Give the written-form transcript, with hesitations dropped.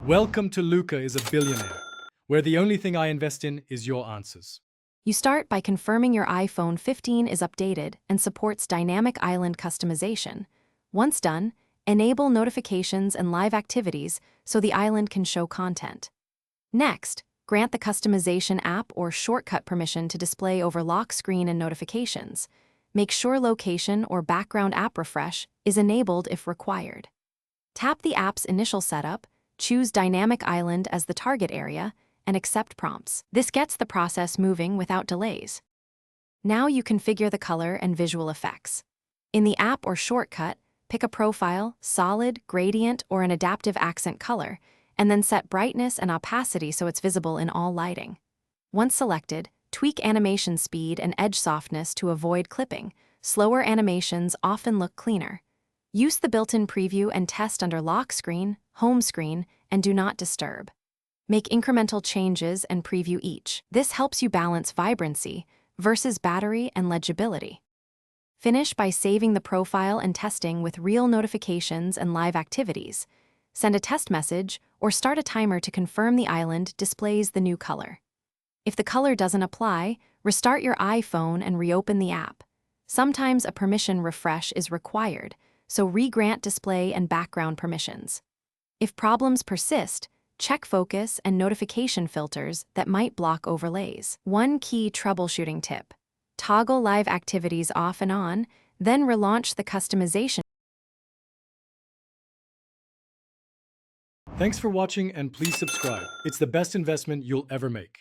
Welcome to Luca is a billionaire, where the only thing I invest in is your answers. You start by confirming your iPhone 15 is updated and supports dynamic island customization. Once done, enable notifications and live activities so the island can show content. Next, grant the customization app or shortcut permission to display over lock screen and notifications. Make sure location or background app refresh is enabled if required. Tap the app's initial setup, choose Dynamic Island as the target area, and accept prompts. This gets the process moving without delays. Now you configure the color and visual effects. In the app or shortcut, pick a profile, solid, gradient, or an adaptive accent color, and then set brightness and opacity so it's visible in all lighting. Once selected, tweak animation speed and edge softness to avoid clipping. Slower animations often look cleaner. Use the built-in preview and test under lock screen, home screen, and do not disturb. Make incremental changes and preview each. This helps you balance vibrancy versus battery and legibility. Finish by saving the profile and testing with real notifications and live activities. Send a test message or start a timer to confirm the island displays the new color. If the color doesn't apply, restart your iPhone and reopen the app. Sometimes a permission refresh is required, so re-grant display and background permissions. If problems persist, check focus and notification filters that might block overlays. One key troubleshooting tip: toggle live activities off and on, then relaunch the customization. Thanks for watching and please subscribe. It's the best investment you'll ever make.